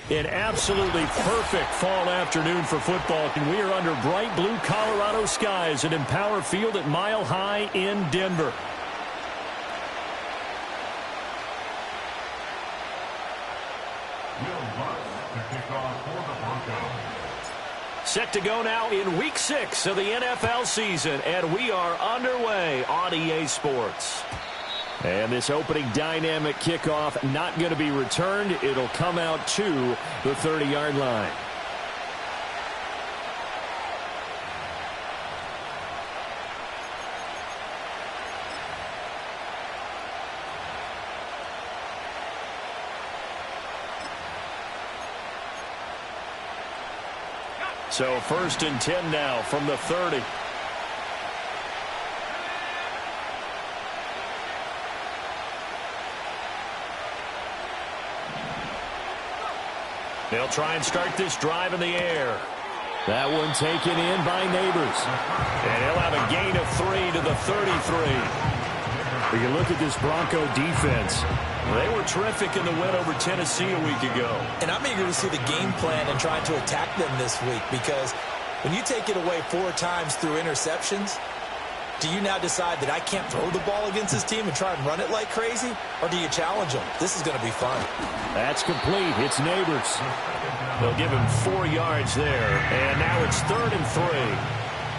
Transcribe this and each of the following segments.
An absolutely perfect fall afternoon for football, and we are under bright blue Colorado skies at Empower Field at Mile High in Denver. Set to go now in Week 6 of the NFL season, and we are underway on EA Sports. And this opening dynamic kickoff not going to be returned. It'll come out to the 30-yard line. So 1st and 10 now from the 30. They'll try and start this drive in the air. That one taken in by Neighbors. And he'll have a gain of 3 to the 33. We can look at this Bronco defense. They were terrific in the win over Tennessee a week ago. And I'm eager to see the game plan and trying to attack them this week, because when you take it away 4 times through interceptions, do you now decide that I can't throw the ball against this team and try and run it like crazy? Or do you challenge them? This is going to be fun. That's complete. It's Neighbors. They'll give him 4 yards there. And now it's 3rd and 3.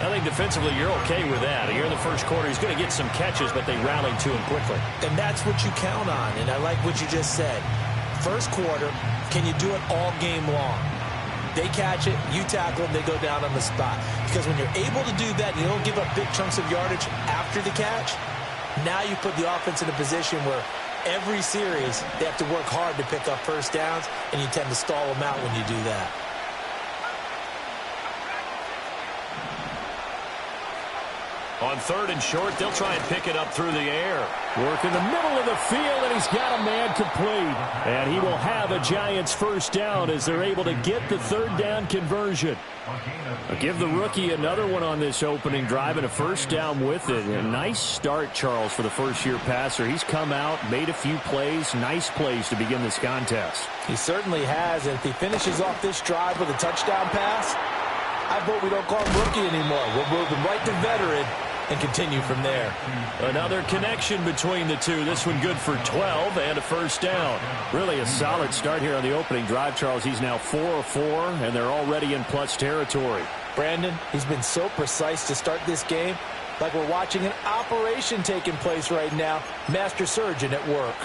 I think defensively you're okay with that. Here in the first quarter, he's going to get some catches, but they rallied to him quickly. And that's what you count on. And I like what you just said. First quarter, can you do it all game long? They catch it, you tackle them, they go down on the spot. Because when you're able to do that, you don't give up big chunks of yardage after the catch, now you put the offense in a position where every series they have to work hard to pick up first downs, and you tend to stall them out when you do that. On 3rd and short, they'll try and pick it up through the air. Work in the middle of the field, and he's got a man complete. And he will have a Giants first down as they're able to get the 3rd down conversion. I'll give the rookie another one on this opening drive and a first down with it. A nice start, Charles, for the first-year passer. He's come out, made a few plays, nice plays to begin this contest. He certainly has, and if he finishes off this drive with a touchdown pass, I vote we don't call him rookie anymore. We'll move him right to veteran and continue from there. Another connection between the two. This one good for 12 and a first down. Really a solid start here on the opening drive, Charles. He's now 4 of 4, and they're already in plus territory. Brandon, he's been so precise to start this game, like we're watching an operation taking place right now. Master surgeon at work.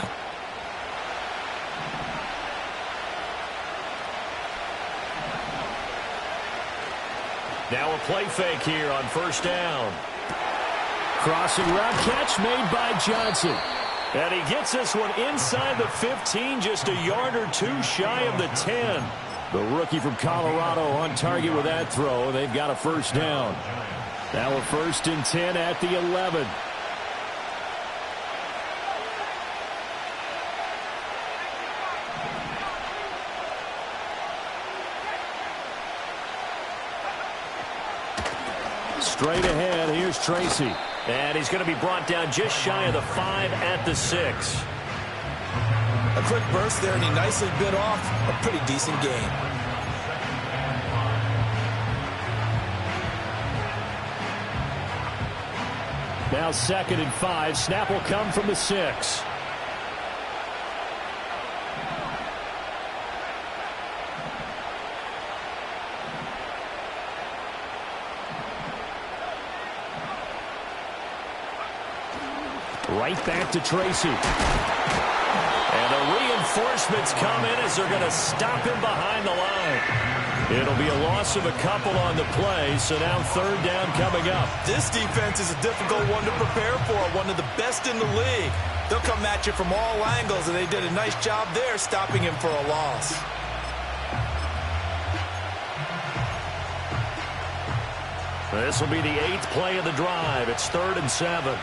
Now a play fake here on first down. Crossing route catch made by Johnson. And he gets this one inside the 15, just a yard or 2 shy of the 10. The rookie from Colorado on target with that throw. They've got a first down. Now a 1st and 10 at the 11. Straight ahead, here's Tracy. And he's going to be brought down just shy of the 5 at the 6. A quick burst there, and he nicely bit off a pretty decent gain. Now 2nd and 5. Snap will come from the 6. Right back to Tracy. And the reinforcements come in as they're going to stop him behind the line. It'll be a loss of a couple on the play, so now 3rd down coming up. This defense is a difficult one to prepare for, one of the best in the league. They'll come at you from all angles, and they did a nice job there stopping him for a loss. This will be the 8th play of the drive. It's 3rd and 7.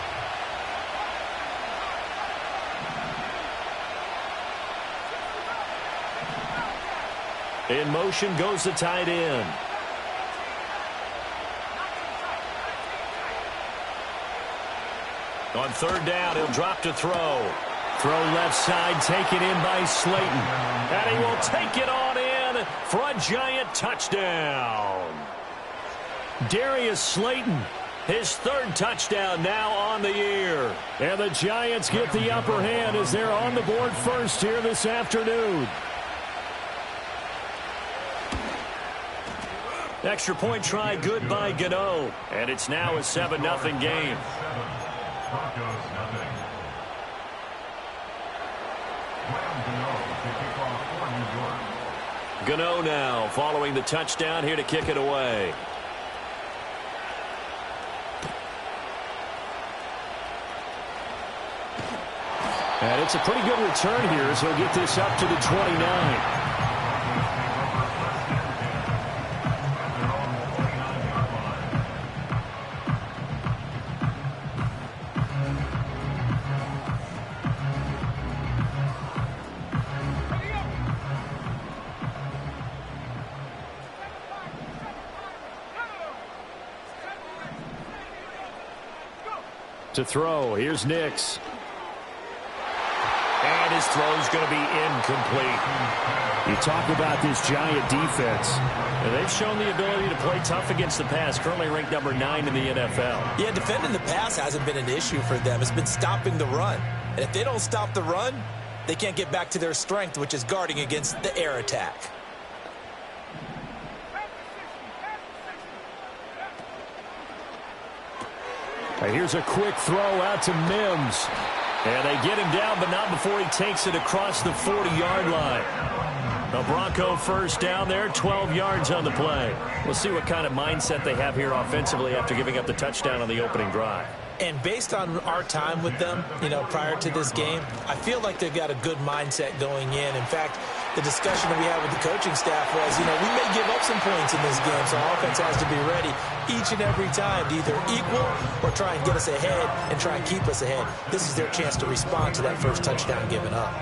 In motion goes the tight end. On 3rd down, he'll drop to throw. Throw left side, taken in by Slayton. And he will take it on in. for a giant touchdown. Darius Slayton, his third touchdown now on the year. And the Giants get the upper hand as they're on the board first here this afternoon. Extra point try good by Gano. And it's now a 7-0 game. Gano now following the touchdown here to kick it away. And it's a pretty good return here as he'll get this up to the 29. To throw, here's Nix. And his throw's going to be incomplete. You talk about this Giant defense. And they've shown the ability to play tough against the pass, currently ranked number 9 in the NFL. Yeah, defending the pass hasn't been an issue for them. It's been stopping the run. And if they don't stop the run, they can't get back to their strength, which is guarding against the air attack. Here's a quick throw out to Mims. And they get him down, but not before he takes it across the 40-yard line. The Bronco first down there, 12 yards on the play. We'll see what kind of mindset they have here offensively after giving up the touchdown on the opening drive. And based on our time with them, prior to this game, I feel like they've got a good mindset going in. In fact, the discussion that we had with the coaching staff was, we may give up some points in this game, so offense has to be ready each and every time to either equal or try and get us ahead and try and keep us ahead. This is their chance to respond to that first touchdown given up.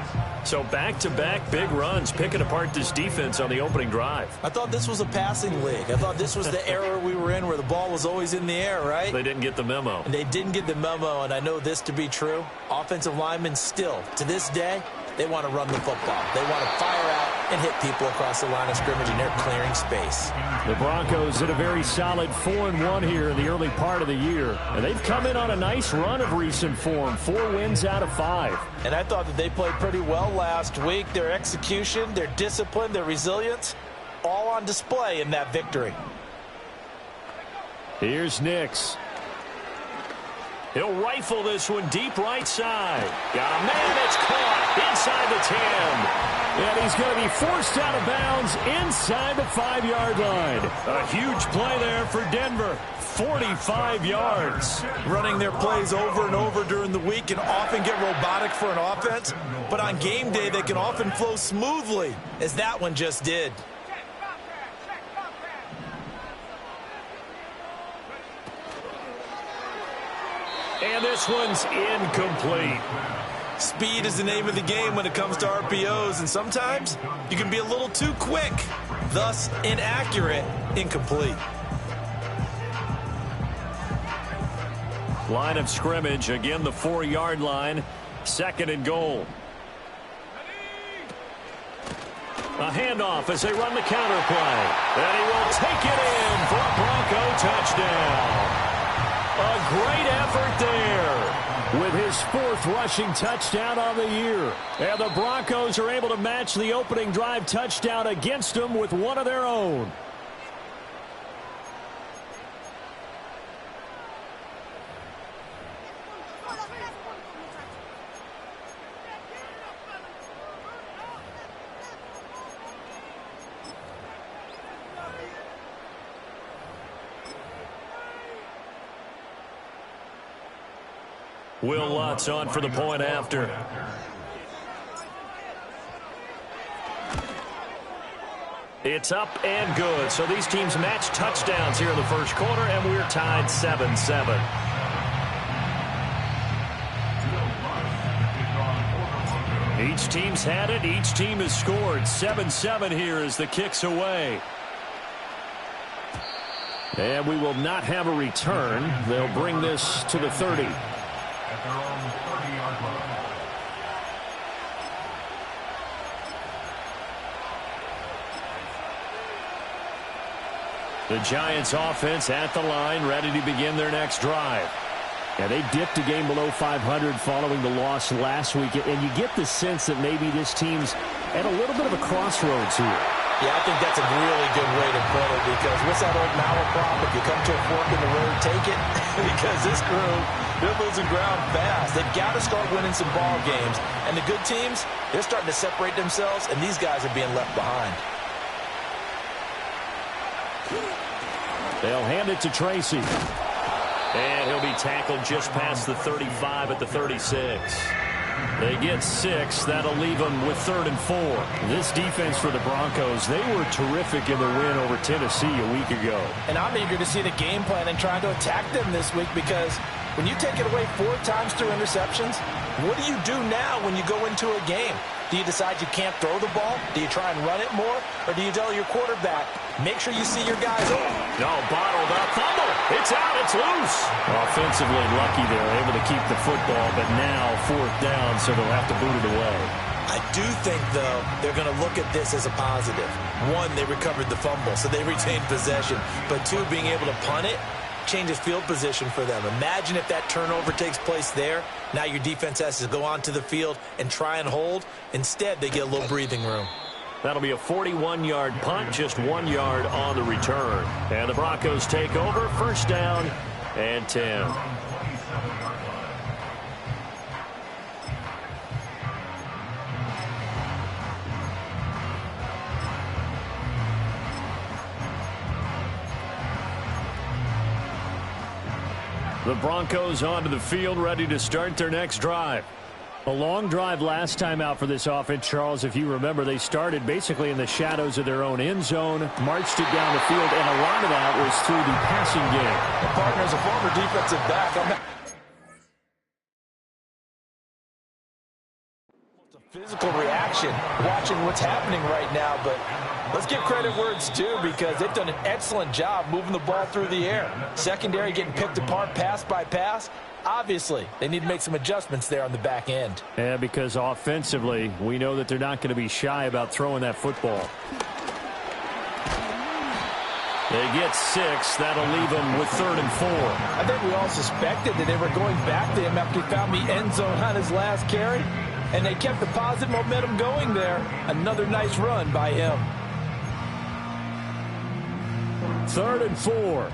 So back-to-back big runs, picking apart this defense on the opening drive. I thought this was a passing league. I thought this was the era we were in where the ball was always in the air, right? They didn't get the memo. And they didn't get the memo, and I know this to be true. Offensive linemen still, to this day, they want to run the football. They want to fire out and hit people across the line of scrimmage, and they're clearing space. The Broncos did a very solid 4-1 here in the early part of the year. And they've come in on a nice run of recent form, 4 wins out of 5. And I thought that they played pretty well last week. Their execution, their discipline, their resilience, all on display in that victory. Here's Nix. He'll rifle this one deep right side. Got a man, it's caught inside the 10. And he's going to be forced out of bounds inside the 5-yard line. A huge play there for Denver. 45 yards. Running their plays over and over during the week can often get robotic for an offense, but on game day they can often flow smoothly, as that one just did. And this one's incomplete. Speed is the name of the game when it comes to RPOs, and sometimes you can be a little too quick, thus inaccurate, incomplete. Line of scrimmage, again the 4-yard line, 2nd and goal. A handoff as they run the counter play. And he will take it in for a Bronco touchdown. A great effort there with his 4th rushing touchdown on the year. And the Broncos are able to match the opening drive touchdown against them with one of their own. Will Lutz on for the point after. It's up and good. So these teams match touchdowns here in the first quarter, and we're tied 7-7. Each team's had it. Each team has scored. 7-7 here as the kick's away. And we will not have a return. They'll bring this to the 30. At their own 30-yard line. The Giants offense at the line, ready to begin their next drive. Yeah, they dipped a game below 500 following the loss last week, and you get the sense that maybe this team's at a little bit of a crossroads here. Yeah, I think that's a really good way to put it, because what's that old malaprop? If you come to a fork in the road, take it. Because this crew, they're losing ground fast. They've got to start winning some ball games. And the good teams, they're starting to separate themselves, and these guys are being left behind. They'll hand it to Tracy. And he'll be tackled just past the 35 at the 36. They get 6. That'll leave them with 3rd and 4. This defense for the Broncos, they were terrific in the win over Tennessee a week ago. And I'm eager to see the game plan and trying to attack them this week, because when you take it away 4 times through interceptions, what do you do now when you go into a game? Do you decide you can't throw the ball? Do you try and run it more? Or do you tell your quarterback, make sure you see your guys open? No, bottled up. Fumble. It's out. It's loose. Offensively lucky they're able to keep the football, but now 4th down, so they'll have to boot it away. I do think, though, they're going to look at this as a positive. 1, they recovered the fumble, so they retained possession. But 2, being able to punt it changes field position for them. Imagine if that turnover takes place there. Now your defense has to go onto the field and try and hold. Instead, they get a little breathing room. That'll be a 41-yard punt, just 1 yard on the return. And the Broncos take over, 1st down and 10. The Broncos onto the field, ready to start their next drive. A long drive last time out for this offense, Charles. If you remember, they started basically in the shadows of their own end zone, marched it down the field, and a lot of that was through the passing game. The partner is a former defensive back. It's a physical reaction watching what's happening right now, but let's give credit where it's due, because they've done an excellent job moving the ball through the air. Secondary getting picked apart pass by pass. Obviously, they need to make some adjustments there on the back end. Yeah, because offensively, we know that they're not going to be shy about throwing that football. They get 6. That'll leave them with 3rd and 4. I think we all suspected that they were going back to him after he found the end zone on his last carry, and they kept the positive momentum going there. Another nice run by him. 3rd and 4.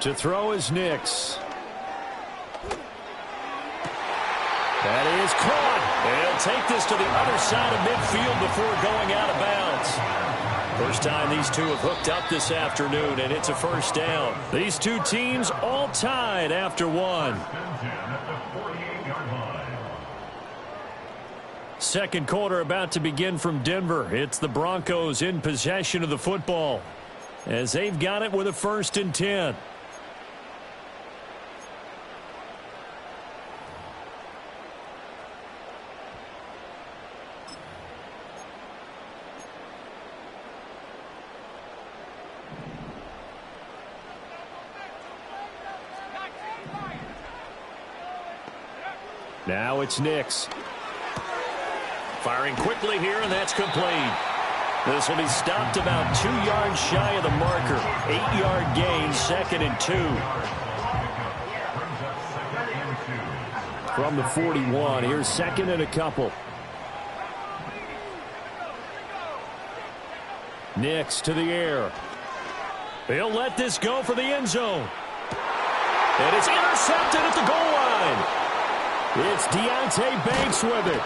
To throw is Nix. That is caught. They'll take this to the other side of midfield before going out of bounds. First time these two have hooked up this afternoon, and it's a 1st down. These two teams all tied after 1. Second quarter about to begin from Denver. It's the Broncos in possession of the football, as they've got it with a 1st and 10. Now it's Nix. Firing quickly here, and that's complete. This will be stopped about 2 yards shy of the marker. 8-yard gain, 2nd and 2. From the 41, here's 2nd and a couple. Nix to the air. He'll let this go for the end zone. And it's intercepted at the goal line. It's Deontay Banks with it.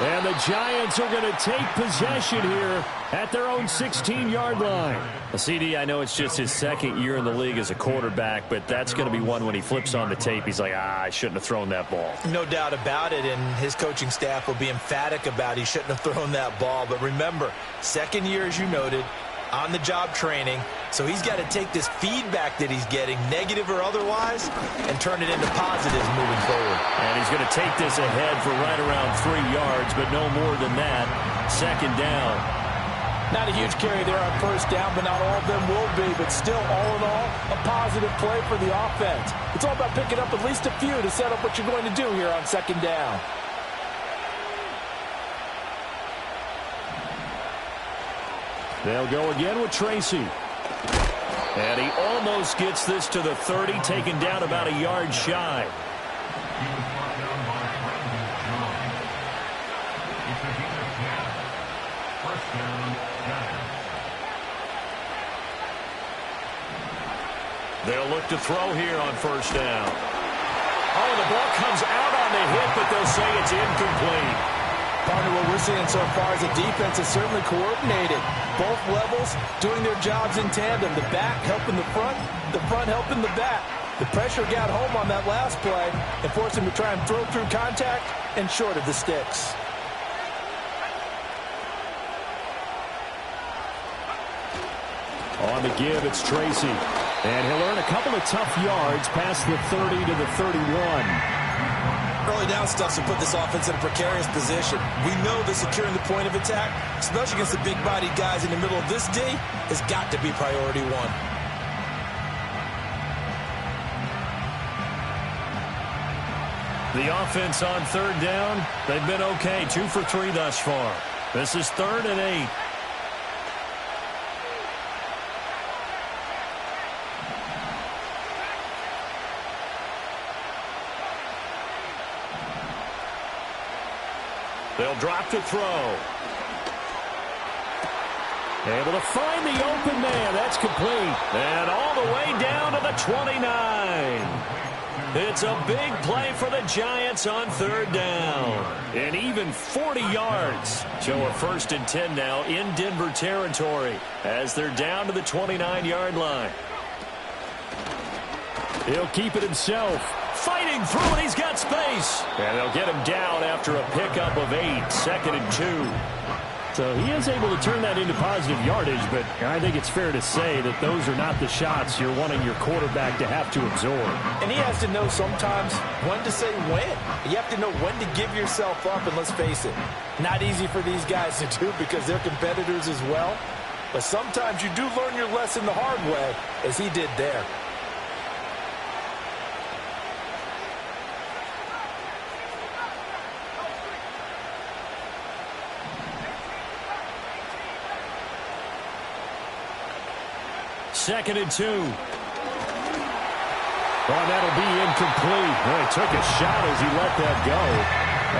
And the Giants are going to take possession here at their own 16-yard line. Well, CD, I know it's just his 2nd year in the league as a quarterback, but that's going to be one when he flips on the tape, he's like, I shouldn't have thrown that ball. No doubt about it, and his coaching staff will be emphatic about he shouldn't have thrown that ball. But remember, 2nd year, as you noted, on-the-job training, so he's got to take this feedback that he's getting, negative or otherwise, and turn it into positives moving forward. And he's going to take this ahead for right around 3 yards, but no more than that. 2nd down. Not a huge carry there on first down, but not all of them will be. But still, all in all, a positive play for the offense. It's all about picking up at least a few to set up what you're going to do here on second down. They'll go again with Tracy. And he almost gets this to the 30, taken down about a yard shy. They'll look to throw here on first down. Oh, the ball comes out on the hit, but they'll say it's incomplete. Partner, what we're seeing so far is the defense is certainly coordinated. Both levels doing their jobs in tandem. The back helping the front helping the back. The pressure got home on that last play and forced him to try and throw through contact and short of the sticks. On the give, it's Tracy. And he'll earn a couple of tough yards past the 30 to the 31. Early down stuff to put this offense in a precarious position. We know that securing the point of attack, especially against the big-bodied guys in the middle of this D, has got to be priority one. The offense on third down, they've been okay. 2 for 3 thus far. This is 3rd and 8. They'll drop to throw. Able to find the open man. That's complete. And all the way down to the 29. It's a big play for the Giants on third down. And even 40 yards. So a 1st and 10 now in Denver territory as they're down to the 29-yard line. He'll keep it himself. Fighting through it, he's got space. And they'll get him down after a pickup of 8, 2nd and 2. So he is able to turn that into positive yardage, but I think it's fair to say that those are not the shots you're wanting your quarterback to have to absorb. And he has to know sometimes when to say when. You have to know when to give yourself up, and let's face it, not easy for these guys to do because they're competitors as well. But sometimes you do learn your lesson the hard way, as he did there. Second and 2. Oh, that'll be incomplete. Boy, he took a shot as he let that go.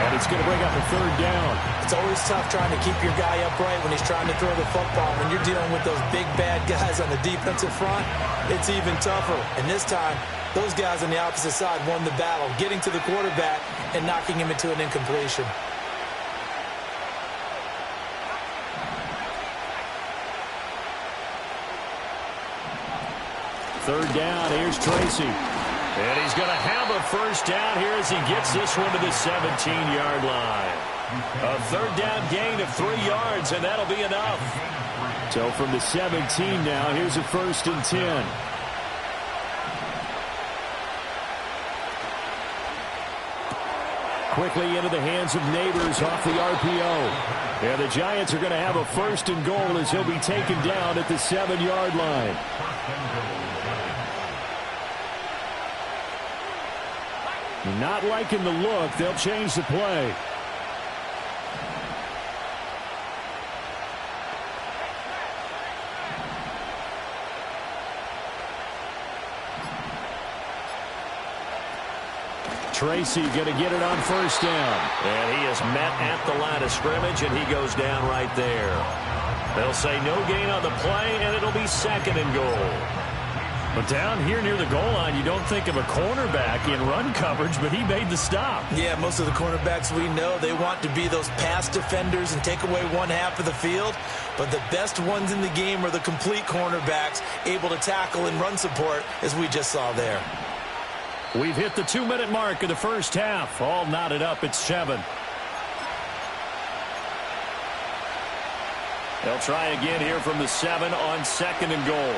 And it's going to bring up a 3rd down. It's always tough trying to keep your guy upright when he's trying to throw the football. When you're dealing with those big, bad guys on the defensive front, it's even tougher. And this time, those guys on the opposite side won the battle, getting to the quarterback and knocking him into an incompletion. Third down, here's Tracy. And he's going to have a 1st down here as he gets this one to the 17-yard line. A 3rd down gain of 3 yards, and that'll be enough. So from the 17 now, here's a 1st and 10. Quickly into the hands of Neighbors off the RPO. And the Giants are going to have a 1st and goal as he'll be taken down at the 7-yard line. Not liking the look. They'll change the play. Tracy going to get it on 1st down. And he is met at the line of scrimmage, and he goes down right there. They'll say no gain on the play, and it'll be 2nd and goal. But down here near the goal line, you don't think of a cornerback in run coverage, but he made the stop. Yeah, most of the cornerbacks we know, they want to be those pass defenders and take away one half of the field. But the best ones in the game are the complete cornerbacks, able to tackle and run support, as we just saw there. We've hit the 2-minute mark of the first half. All knotted up at 7. They'll try again here from the 7 on 2nd and goal.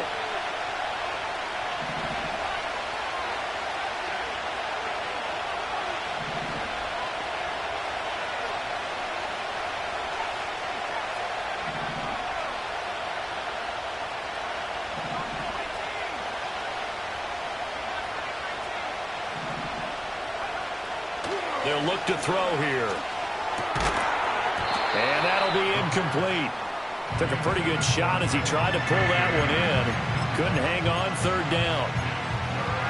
They'll look to throw here. And that'll be incomplete. Took a pretty good shot as he tried to pull that one in. Couldn't hang on third down.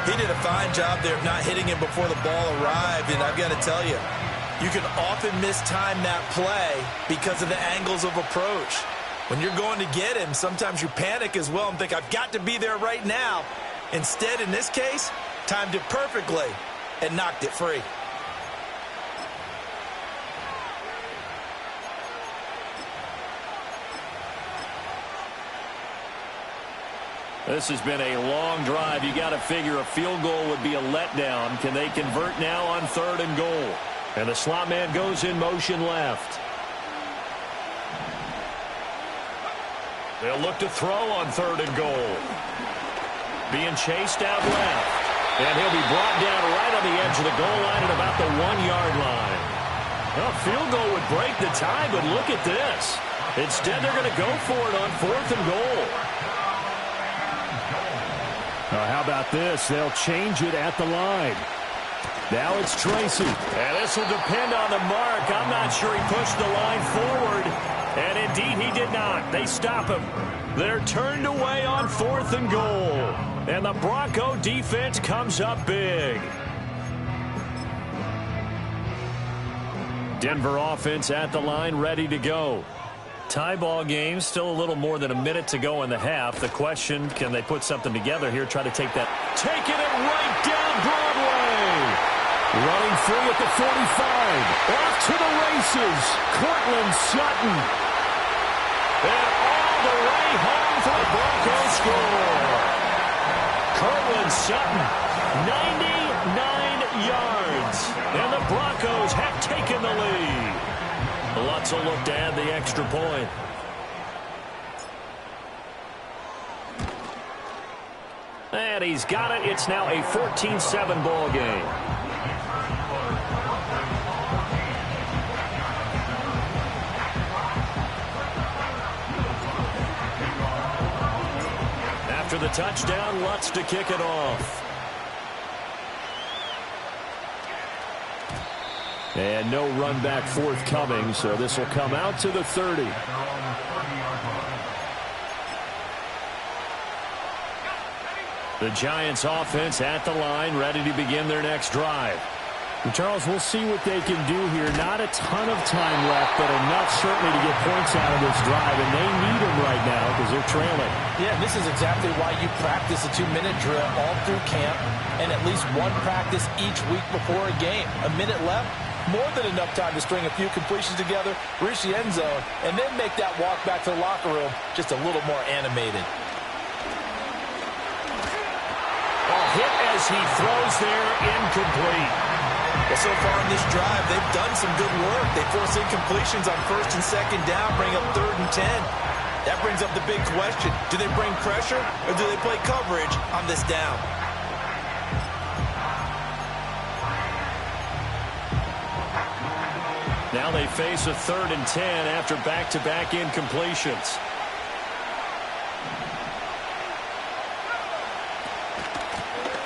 He did a fine job there of not hitting him before the ball arrived, and I've got to tell you, you can often mistime that play because of the angles of approach. When you're going to get him, sometimes you panic as well and think, I've got to be there right now. Instead, in this case, timed it perfectly and knocked it free. This has been a long drive. You got to figure a field goal would be a letdown. Can they convert now on 3rd and goal? And the slot man goes in motion left. They'll look to throw on 3rd and goal. Being chased out left. And he'll be brought down right on the edge of the goal line at about the 1-yard line. Well, field goal would break the tie, but look at this. Instead, they're going to go for it on 4th and goal. How about this? They'll change it at the line. Now it's Tracy. And this will depend on the mark. I'm not sure he pushed the line forward. And indeed, he did not. They stop him. They're turned away on 4th and goal. And the Bronco defense comes up big. Denver offense at the line, ready to go. Tie ball game, still a little more than a minute to go in the half. The question, can they put something together here, try to take that. Taking it right down Broadway. Running free at the 45. Off to the races. Cortland Sutton. And all the way home for the Broncos score. Cortland Sutton, 99 yards. And the Broncos have taken the lead. Lots will look to add the extra point. And he's got it. It's now a 14-7 ball game. After the touchdown, Lutz to kick it off. And no run back forthcoming, so this will come out to the 30. The Giants offense at the line, ready to begin their next drive. And Charles, we'll see what they can do here. Not a ton of time left, but enough certainly to get points out of this drive, and they need them right now because they're trailing. Yeah, this is exactly why you practice a 2-minute drill all through camp and at least one practice each week before a game. A minute left. More than enough time to string a few completions together, reach the end zone, and then make that walk back to the locker room just a little more animated. A hit as he throws there, incomplete. Well, so far in this drive, they've done some good work. They force incompletions on 1st and 2nd down, bring up 3rd and 10. That brings up the big question. Do they bring pressure or do they play coverage on this down? Now they face a 3rd and 10 after back-to-back incompletions.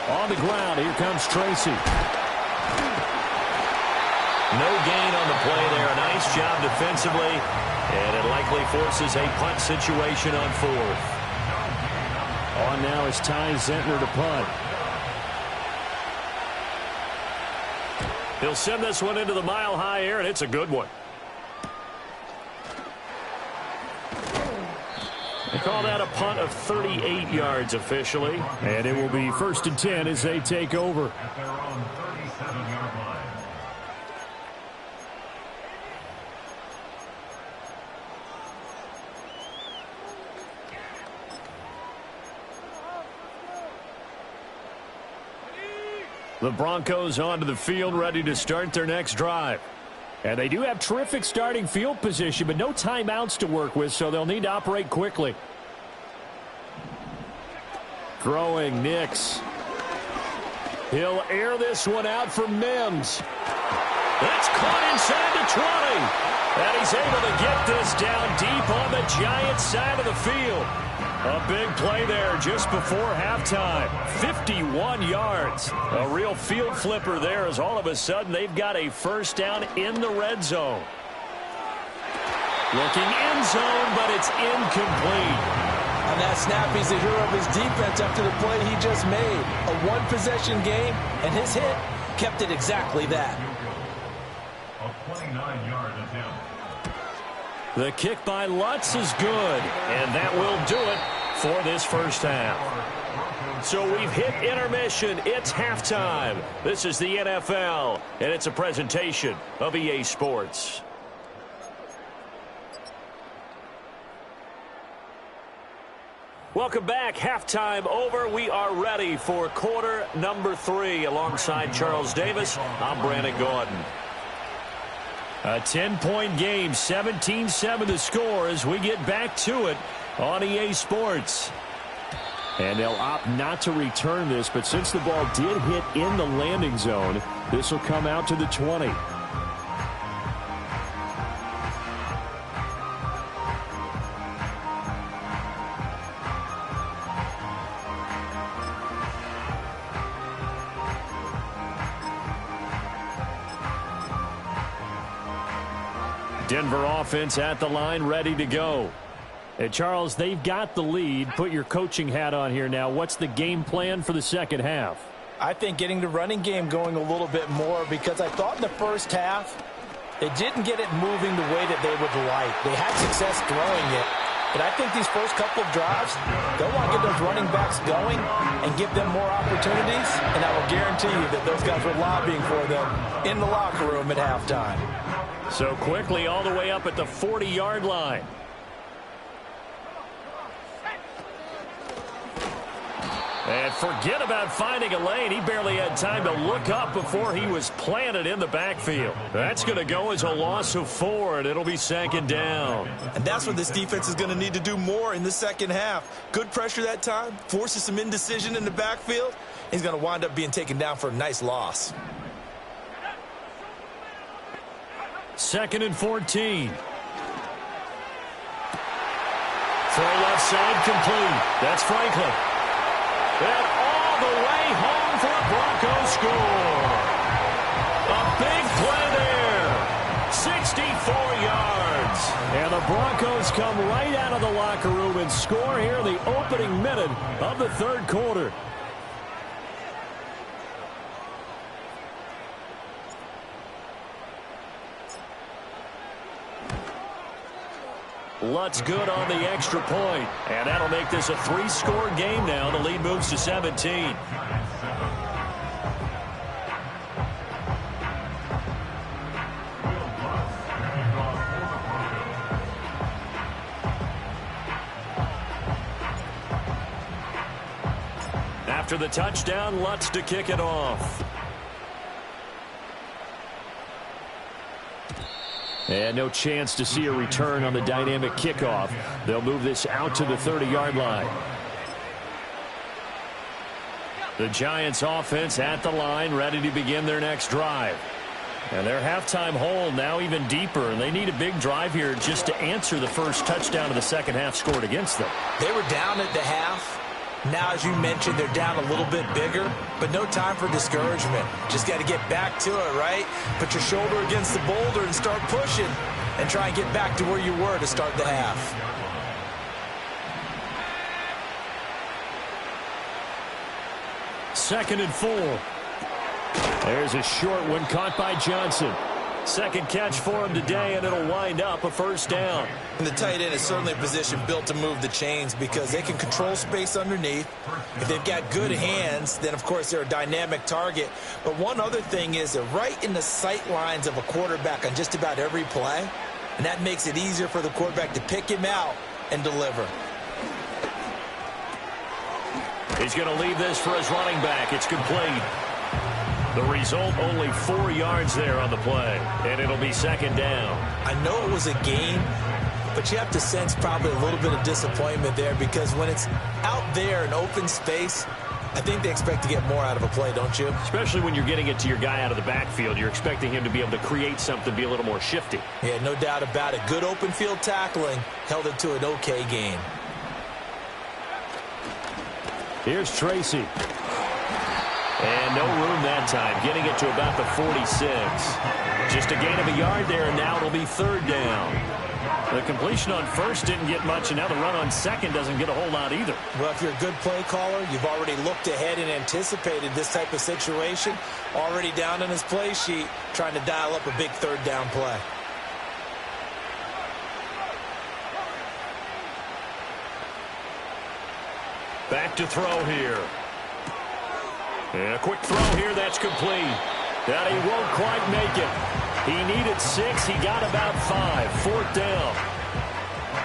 On the ground, here comes Tracy. No gain on the play there. A nice job defensively, and it likely forces a punt situation on 4th. On now is Ty Zentner to punt. He'll send this one into the mile-high air, and it's a good one. They call that a punt of 38 yards officially. And it will be 1st and 10 as they take over. The Broncos onto the field, ready to start their next drive. And they do have terrific starting field position, but no timeouts to work with, so they'll need to operate quickly. Throwing Nix. He'll air this one out for Mims. That's caught inside the play. And he's able to get this down deep on the Giants side of the field. A big play there just before halftime. 51 yards. A real field flipper there as all of a sudden they've got a first down in the red zone. Looking end zone, but it's incomplete. On that snap, he's the hero of his defense after the play he just made. A one-possession game, and his hit kept it exactly that. A 29-yard attempt. The kick by Lutz is good, and that will do it for this first half. So we've hit intermission. It's halftime. This is the NFL, and it's a presentation of EA Sports. Welcome back. Halftime over. We are ready for quarter number 3. Alongside Charles Davis, I'm Brandon Gordon. A 10-point game, 17-7 the score as we get back to it on EA Sports. And they'll opt not to return this, but since the ball did hit in the landing zone, this will come out to the 20. Denver offense at the line, ready to go. And Charles, they've got the lead. Put your coaching hat on here now. What's the game plan for the second half? I think getting the running game going a little bit more, because I thought in the first half they didn't get it moving the way that they would like. They had success throwing it, but I think these first couple of drives, they'll want to get those running backs going and give them more opportunities, and I will guarantee you that those guys were lobbying for them in the locker room at halftime. So quickly all the way up at the 40-yard line. And forget about finding a lane. He barely had time to look up before he was planted in the backfield. That's going to go as a loss of 4, and it'll be second down. And that's what this defense is going to need to do more in the second half. Good pressure that time, forces some indecision in the backfield. He's going to wind up being taken down for a nice loss. Second and 14. Throw left side complete. That's Franklin. And all the way home for a Broncos score. A big play there. 64 yards. And the Broncos come right out of the locker room and score here in the opening minute of the third quarter. Lutz good on the extra point. And that'll make this a 3-score game now. The lead moves to 17. After the touchdown, Lutz to kick it off. And no chance to see a return on the dynamic kickoff. They'll move this out to the 30-yard line. The Giants offense at the line, ready to begin their next drive. And their halftime hole now even deeper, and they need a big drive here just to answer the first touchdown of the second half scored against them. They were down at the half. Now, as you mentioned, they're down a little bit bigger, but no time for discouragement. Just got to get back to it, right? Put your shoulder against the boulder and start pushing and try and get back to where you were to start the half. Second and 4. There's a short one caught by Johnson. Second catch for him today, and it'll wind up a first down. And the tight end is certainly a position built to move the chains because they can control space underneath. If they've got good hands, then, of course, they're a dynamic target. But one other thing is they're right in the sight lines of a quarterback on just about every play, and that makes it easier for the quarterback to pick him out and deliver. He's going to leave this for his running back. It's complete. The result, only 4 yards there on the play, and it'll be second down. I know it was a game, but you have to sense probably a little bit of disappointment there because when it's out there in open space, I think they expect to get more out of a play, don't you? Especially when you're getting it to your guy out of the backfield. You're expecting him to be able to create something, be a little more shifty. Yeah, no doubt about it. Good open field tackling held it to an okay game. Here's Tracy. And no room that time, getting it to about the 46. Just a gain of a yard there, and now it'll be third down. The completion on first didn't get much, and now the run on second doesn't get a whole lot either. Well, if you're a good play caller, you've already looked ahead and anticipated this type of situation. Already down on his play sheet, trying to dial up a big third down play. Back to throw here. And a quick throw here, that's complete. That he won't quite make it. He needed 6, he got about 5. Fourth down.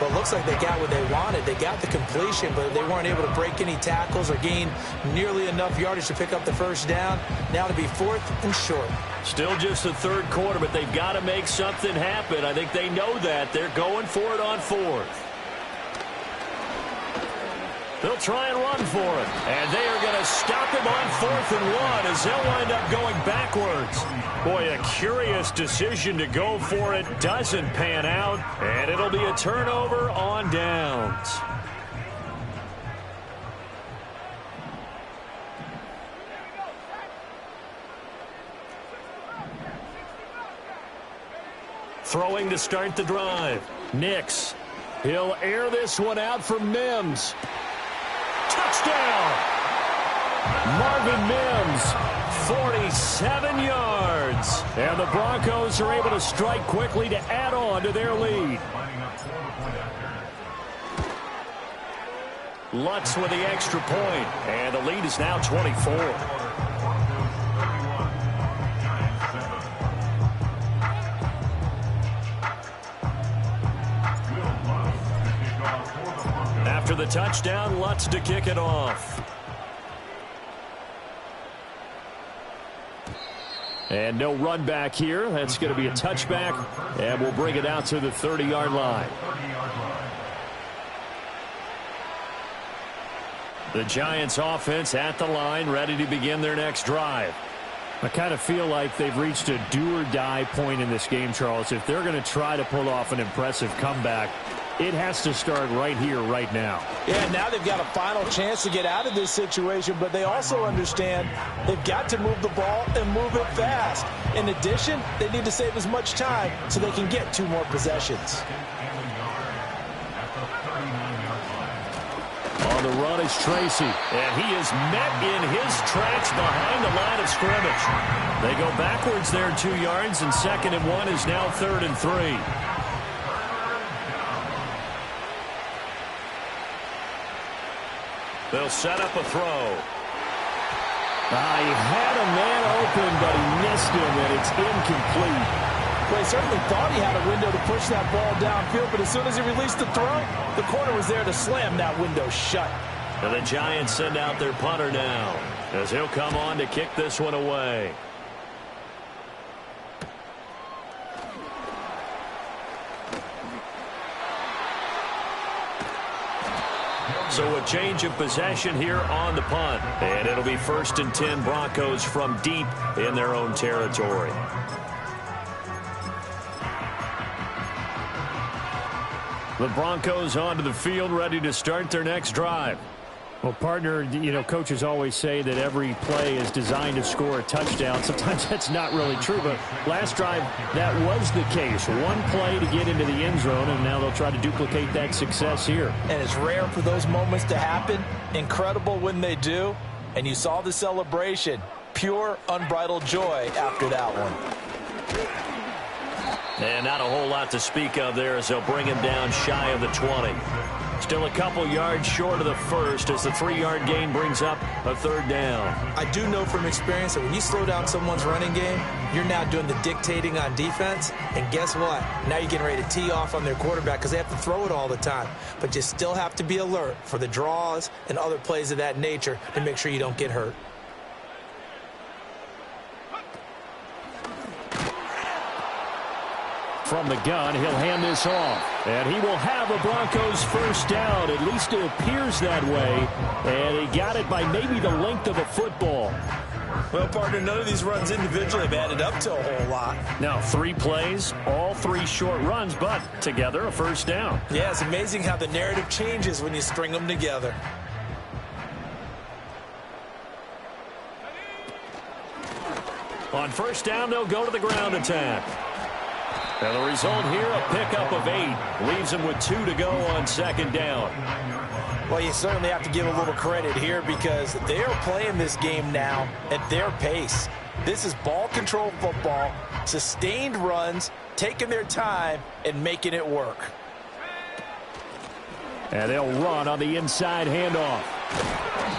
Well, it looks like they got what they wanted. They got the completion, but they weren't able to break any tackles or gain nearly enough yardage to pick up the first down. Now to be fourth and short. Still just the third quarter, but they've got to make something happen. I think they know that. They're going for it on fourth. They'll try and run for it. And they are going to stop him on 4th and 1 as they'll wind up going backwards. Boy, a curious decision to go for it. Doesn't pan out. And it'll be a turnover on downs. Throwing to start the drive. Nix. He'll air this one out for Mims. Touchdown! Marvin Mims, 47 yards. And the Broncos are able to strike quickly to add on to their lead. Lutz with the extra point, and the lead is now 24. After the touchdown, Lutz to kick it off. And no run back here. That's going to be a touchback, and we'll bring it out to the 30-yard line. The Giants offense at the line, ready to begin their next drive. I kind of feel like they've reached a do-or-die point in this game, Charles. If they're going to try to pull off an impressive comeback, it has to start right here, right now. Yeah, now they've got a final chance to get out of this situation, but they also understand they've got to move the ball and move it fast. In addition, they need to save as much time so they can get 2 more possessions. On the run is Tracy, and he is met in his tracks behind the line of scrimmage. They go backwards there 2 yards, and 2nd and 1 is now 3rd and 3. They'll set up a throw. He had a man open, but he missed him, and it's incomplete. Well, he certainly thought he had a window to push that ball downfield, but as soon as he released the throw, the corner was there to slam that window shut. And the Giants send out their punter now, as he'll come on to kick this one away. So a change of possession here on the punt. And it'll be 1st and 10 Broncos from deep in their own territory. The Broncos onto the field, ready to start their next drive. Well, partner, you know, coaches always say that every play is designed to score a touchdown. Sometimes that's not really true, but last drive, that was the case. One play to get into the end zone, and now they'll try to duplicate that success here. And it's rare for those moments to happen. Incredible when they do. And you saw the celebration. Pure, unbridled joy after that one. And not a whole lot to speak of there as they'll bring him down shy of the 20. Still a couple yards short of the first as the 3-yard gain brings up a 3rd down. I do know from experience that when you slow down someone's running game, you're now doing the dictating on defense. And guess what? Now you're getting ready to tee off on their quarterback because they have to throw it all the time. But you still have to be alert for the draws and other plays of that nature to make sure you don't get hurt. From the gun, he'll hand this off. And he will have a Broncos first down. At least it appears that way. And he got it by maybe the length of a football. Well, partner, none of these runs individually have added up to a whole lot. Now, 3 plays, all 3 short runs, but together a first down. Yeah, it's amazing how the narrative changes when you string them together. On first down, they'll go to the ground attack. And the result here, a pickup of 8. Leaves them with 2 to go on second down. Well, you certainly have to give a little credit here because they are playing this game now at their pace. This is ball control football, sustained runs, taking their time and making it work. And they'll run on the inside handoff.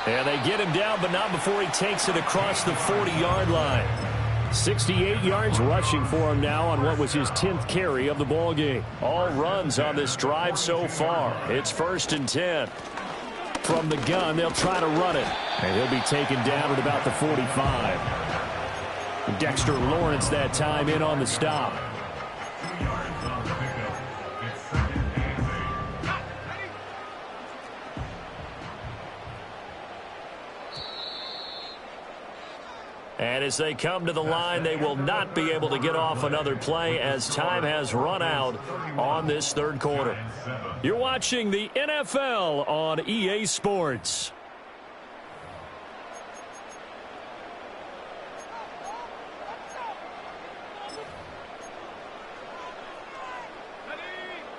And they get him down, but not before he takes it across the 40-yard line. 68 yards rushing for him now on what was his 10th carry of the ball game. All runs on this drive so far. It's 1st and 10. From the gun, they'll try to run it. And he'll be taken down at about the 45. Dexter Lawrence that time in on the stop. And as they come to the line, they will not be able to get off another play as time has run out on this third quarter. You're watching the NFL on EA Sports.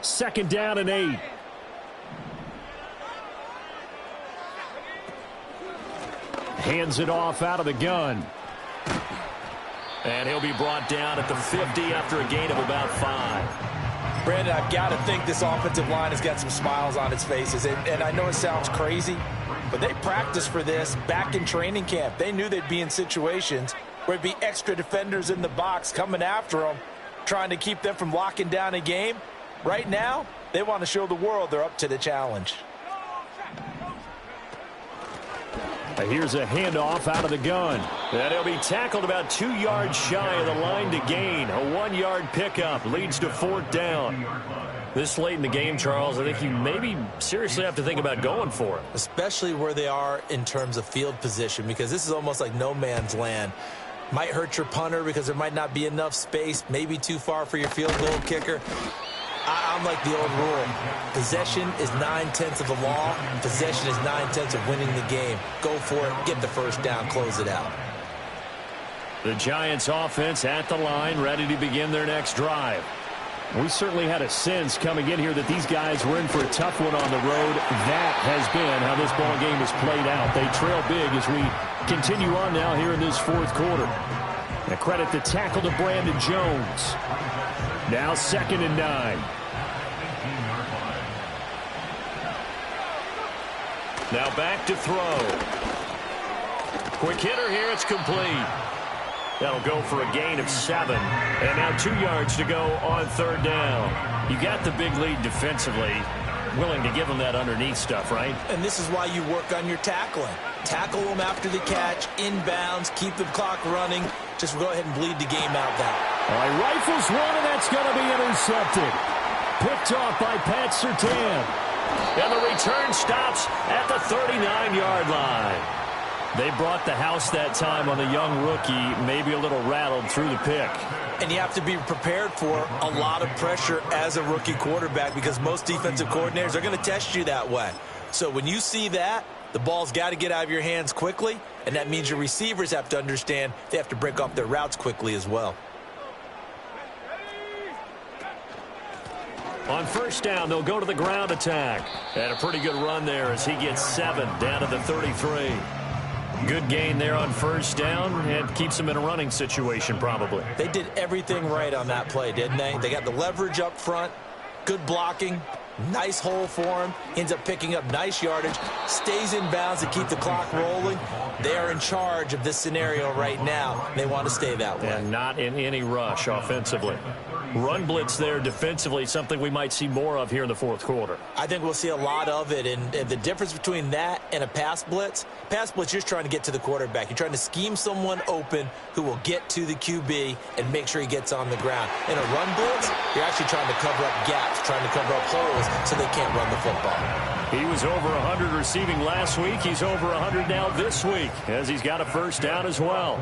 Second down and 8. Hands it off out of the gun. And he'll be brought down at the 50 after a gain of about 5. Brandon, I've got to think this offensive line has got some smiles on its faces. And I know it sounds crazy, but they practiced for this back in training camp. They knew they'd be in situations where it'd be extra defenders in the box coming after them, trying to keep them from locking down a game. Right now, they want to show the world they're up to the challenge. Here's a handoff out of the gun. And he'll be tackled about 2 yards shy of the line to gain. A 1-yard pickup leads to 4th down. This late in the game, Charles, I think you maybe seriously have to think about going for it. Especially where they are in terms of field position, because this is almost like no man's land. Might hurt your punter because there might not be enough space, maybe too far for your field goal kicker. I'm like the old rule. Possession is 9/10 of the law. Possession is 9/10 of winning the game. Go for it. Get the first down. Close it out. The Giants offense at the line, ready to begin their next drive. We certainly had a sense coming in here that these guys were in for a tough one on the road. That has been how this ball game has played out. They trail big as we continue on now here in this fourth quarter. And credit the tackle to Brandon Jones. Now 2nd and 9. Now back to throw. Quick hitter here. It's complete. That'll go for a gain of 7. And now 2 yards to go on 3rd down. You got the big lead defensively. Willing to give them that underneath stuff, right? And this is why you work on your tackling. Tackle them after the catch, inbounds, keep the clock running. Just go ahead and bleed the game out that. All right, rifles one, and that's going to be intercepted. Picked off by Pat Surtain. And the return stops at the 39-yard line. They brought the house that time on the young rookie, maybe a little rattled through the pick. And you have to be prepared for a lot of pressure as a rookie quarterback because most defensive coordinators are going to test you that way. So when you see that, the ball's got to get out of your hands quickly, and that means your receivers have to understand they have to break off their routes quickly as well. On 1st down, they'll go to the ground attack. And a pretty good run there as he gets 7 down to the 33. Good gain there on 1st down and keeps him in a running situation probably. They did everything right on that play, didn't they? They got the leverage up front, good blocking, nice hole for him, ends up picking up nice yardage, stays in bounds to keep the clock rolling. They are in charge of this scenario right now. They want to stay that way. And not in any rush offensively. run blitz there defensively, something we might see more of here in the fourth quarter. I think we'll see a lot of it, and the difference between that and a pass blitz, you're just trying to get to the quarterback. You're trying to scheme someone open who will get to the QB and make sure he gets on the ground. In a run blitz, you're actually trying to cover up gaps, trying to cover up holes so they can't run the football. He was over 100 receiving last week. He's over 100 now this week, as he's got a first down as well.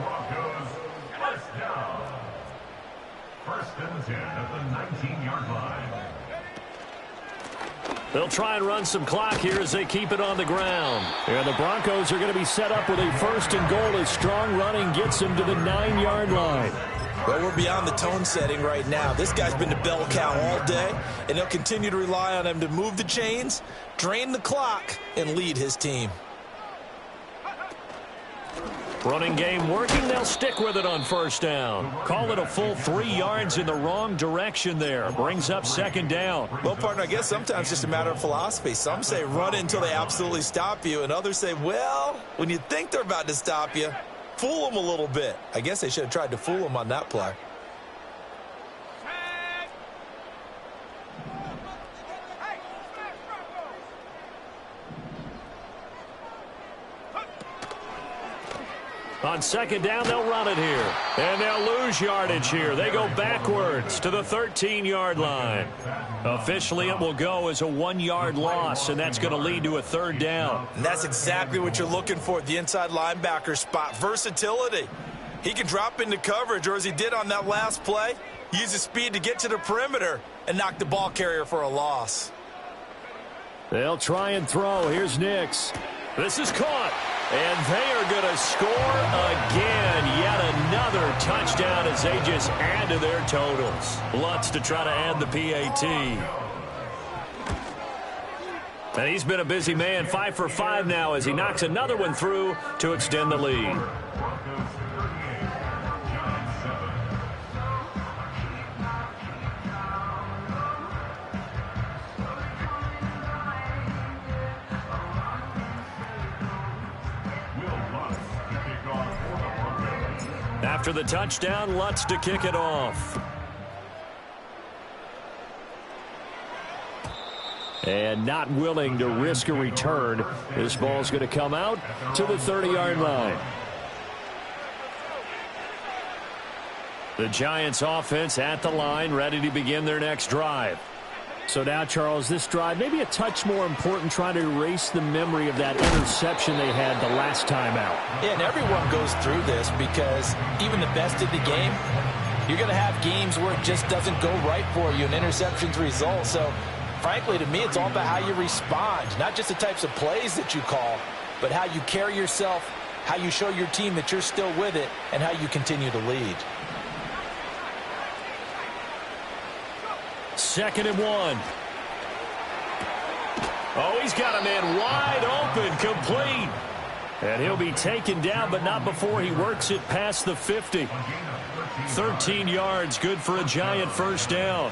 First and 10 at the 19-yard line. They'll try and run some clock here as they keep it on the ground. And the Broncos are going to be set up with a first and goal as strong running gets them to the 9-yard line. Well, we're beyond the tone setting right now. This guy's been the bell cow all day, and they'll continue to rely on him to move the chains, drain the clock, and lead his team. Running game working. They'll stick with it on first down. Call it a full 3 yards in the wrong direction there. Brings up second down. Well, partner, I guess sometimes it's just a matter of philosophy. Some say run it until they absolutely stop you, and others say, well, when you think they're about to stop you, fool them a little bit. I guess they should have tried to fool them on that play. On second down, they'll run it here. And they'll lose yardage here. They go backwards to the 13-yard line. Officially, it will go as a 1-yard loss, and that's going to lead to a third down. And that's exactly what you're looking for at the inside linebacker spot. Versatility. He can drop into coverage, or as he did on that last play, use his speed to get to the perimeter and knock the ball carrier for a loss. They'll try and throw. Here's Nix. This is caught. And they are going to score again. Yet another touchdown as they just add to their totals. Lutz to try to add the PAT. And he's been a busy man. 5 for 5 now as he knocks another one through to extend the lead. After the touchdown, Lutz to kick it off. And not willing to risk a return. This ball's going to come out to the 30-yard line. The Giants offense at the line, ready to begin their next drive. So now, Charles, this drive maybe a touch more important, trying to erase the memory of that interception they had the last time out. Yeah, and everyone goes through this because even the best of the game, you're going to have games where it just doesn't go right for you, and interceptions result. So, frankly, to me, it's all about how you respond, not just the types of plays that you call, but how you carry yourself, how you show your team that you're still with it, and how you continue to lead. 2nd and 1. Oh, he's got a man wide open, complete. And he'll be taken down, but not before he works it past the 50. 13 yards, good for a Giant first down.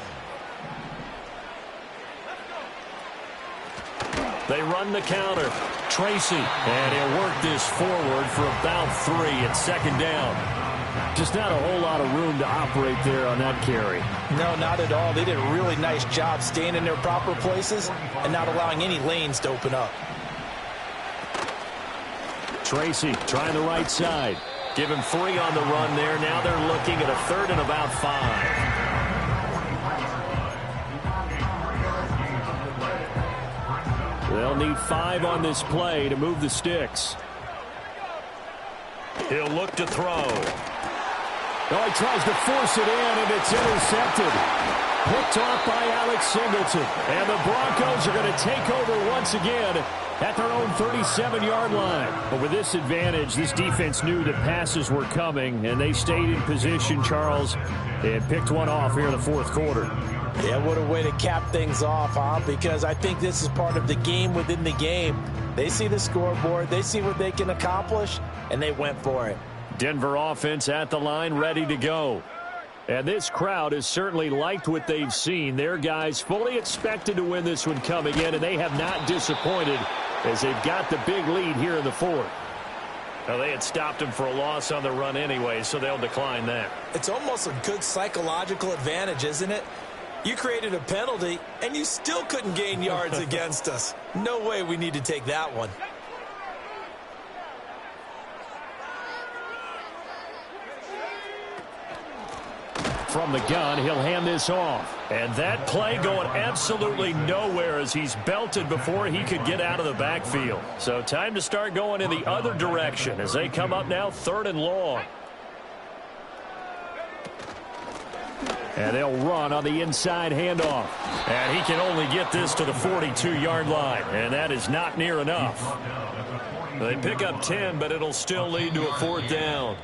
They run the counter. Tracy, and he'll work this forward for about 3 at 2nd down. Just not a whole lot of room to operate there on that carry. No, not at all. They did a really nice job staying in their proper places and not allowing any lanes to open up. Tracy trying the right side. Give him 3 on the run there. Now they're looking at a 3rd and about 5. They'll need 5 on this play to move the sticks. He'll look to throw. Oh, he tries to force it in, and it's intercepted. Picked off by Alex Singleton. And the Broncos are going to take over once again at their own 37-yard line. But with this advantage, this defense knew that passes were coming, and they stayed in position, Charles, and picked one off here in the fourth quarter. Yeah, what a way to cap things off, huh? Because I think this is part of the game within the game. They see the scoreboard, they see what they can accomplish, and they went for it. Denver offense at the line, ready to go. And this crowd has certainly liked what they've seen. Their guys fully expected to win this one coming in, and they have not disappointed as they've got the big lead here in the fourth. Well, they had stopped him for a loss on the run anyway, so they'll decline that. It's almost a good psychological advantage, isn't it? You created a penalty, and you still couldn't gain yards against us. No way we need to take that one. From the gun, he'll hand this off. And that play going absolutely nowhere as he's belted before he could get out of the backfield. So time to start going in the other direction as they come up now 3rd and long. And they'll run on the inside handoff. And he can only get this to the 42-yard line. And that is not near enough. They pick up 10, but it'll still lead to a 4th down.